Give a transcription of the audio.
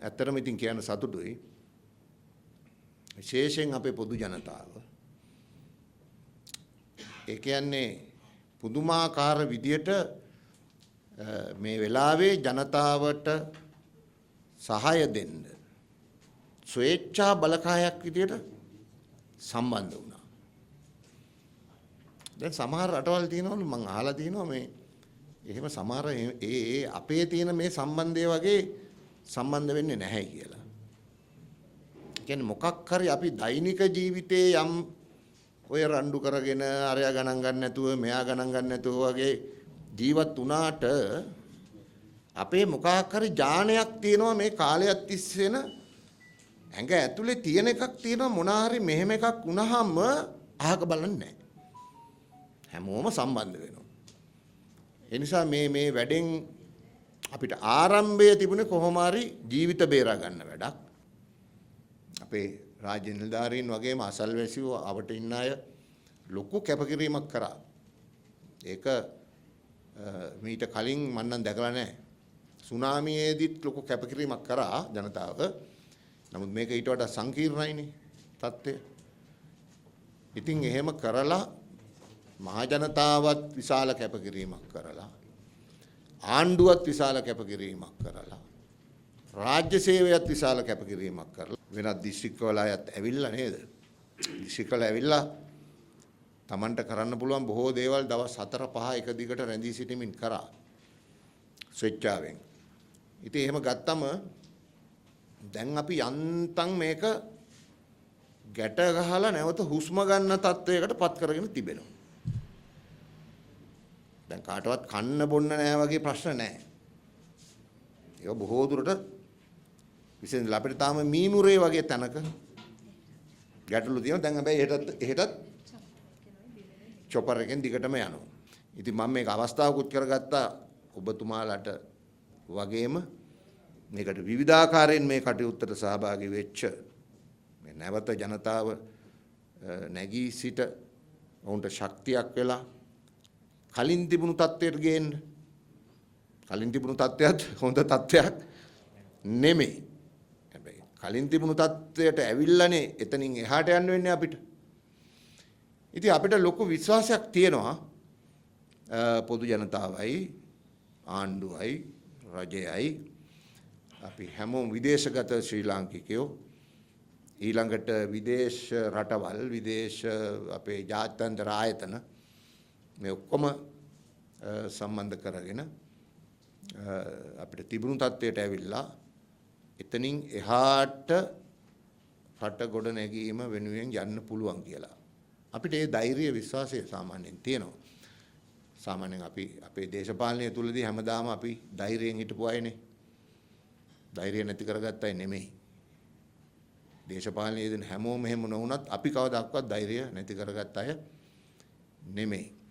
ඇත්තටම ඉතින් කියන්න සතුටුයි. විශේෂයෙන් අපේ පොදු ජනතාව. ඒ කියන්නේ පුදුමාකාර විදියට මේ වෙලාවේ ජනතාවට සහාය දෙන්න ස්වේච්ඡා බලකායක් විදියට සම්බන්ධ වුණා. දැන් සමහර රටවල් තියෙනවලු මම අහලා තියෙනවා මේ එහෙම සමහර ඒ අපේ තියෙන මේ සම්බන්ධය වගේ සම්බන්ධ වෙන්නේ නැහැ කියලා. කියන්නේ මොකක් හරි අපි දෛනික ජීවිතේ යම් ඔය රණ්ඩු කරගෙන අරයා ගණන් ගන්න නැතුව මෙයා ගණන් ගන්න නැතුව වගේ ජීවත් වුණාට අපේ මොකක් හරි ඥානයක් තියෙනවා මේ කාලයක් තිස්සේන ඇඟ ඇතුලේ තියෙන එකක් තියෙනවා මොනවා හරි මෙහෙම එකක් වුණාම අහක බලන්නේ නැහැ. හැමෝම සම්බන්ධ වෙනවා. ඒ නිසා මේ වැඩෙන් අපිට ආරම්භය තිබුණේ කොහොම හරි ජීවිත බේරා ගන්න වැඩක්. අපේ රාජ්‍ය නිලධාරීන් වගේම අසල්වැසියෝ අවට ඉන්න අය ලොකු කැපකිරීමක් කරා. ඒක මීට කලින් මම නම් දැකලා නැහැ. සුනාමියේදීත් ලොකු කැපකිරීමක් කරා ජනතාව. නමුත් මේක ඊට වඩා සංකීර්ණයිනේ තත්ත්වය. ඉතින් එහෙම කරලා මහ ජනතාවත් විශාල කැපකිරීමක් කරලා ආණ්ඩුවත් විශාල කැපකිරීමක් කරලා රාජ්‍ය සේවයත් විශාල කැපකිරීමක් කරලා වෙනත් දිස්ත්‍රික්කවල අයත් ඇවිල්ලා නේද? දිස්ත්‍රික්කවල ඇවිල්ලා Tamanට කරන්න පුළුවන් බොහෝ දේවල් දවස් 4-5 එක දිගට රැඳී සිටීමින් කරා. ස්වේච්ඡාවෙන්. ඉතින් එහෙම ගත්තම දැන් අපි යන්තම් මේක ගැට ගහලා නැවත හුස්ම ගන්න තත්වයකට පත් කරගෙන තිබෙනවා. දැන් කාටවත් කන්න බොන්න නැහැ වගේ ප්‍රශ්න නැහැ. ඒක බොහෝ දුරට විශේෂයෙන් අපිට තාම මීමුරේ වගේ තැනක ගැටලු තියෙනවා. දැන් හැබැයි එහෙටත් චොපර් එකෙන් දිගටම යනවා. ඉතින් මම මේක අවස්ථාවකුත් කරගත්තා ඔබතුමාලට වගේම මේකට විවිධාකාරයෙන් මේ කටයුත්තට සහභාගී වෙච්ච මේ නැවත ජනතාව නැගී සිට ඔවුන්ට ශක්තියක් වෙලා කලින් තිබුණු තත්ත්වයට ගේන්න. කලින් තිබුණු තත්ත්වයක් හොඳ තත්ත්වයක් නෙමෙයි. හැබැයි කලින් තිබුණු තත්ත්වයට ඇවිල්ලානේ එතනින් එහාට යන්න වෙන්නේ අපිට. ඉතින් අපිට ලොකු විශ්වාසයක් තියෙනවා පොදු ජනතාවයි ආණ්ඩුවයි රජයයි අපි හැමෝම විදේශගත ශ්‍රී ලාංකිකයෝ ඊළඟට විදේශ රටවල් විදේශ අපේ ජාත්‍යන්තර ආයතන මේ ඔක්කොම සම්බන්ධ කරගෙන අපිට තිබුණු තත්ත්වයට ඇවිල්ලා එතනින් එහාට රට ගොඩ නැගීම වෙනුවෙන් යන්න පුළුවන් කියලා. අපිට ඒ ධෛර්ය විශ්වාසය සාමාන්‍යයෙන් තියෙනවා. සාමාන්‍යයෙන් අපි අපේ දේශපාලනය තුලදී හැමදාම අපි ධෛර්යයෙන් හිටපු අයනේ. ධෛර්යය නැති කරගත්ත අය නෙමෙයි. දේශපාලනයේදී හැමෝම එහෙම නොවුනත් අපි කවදාවත් ධෛර්යය නැති කරගත්ත අය නෙමෙයි.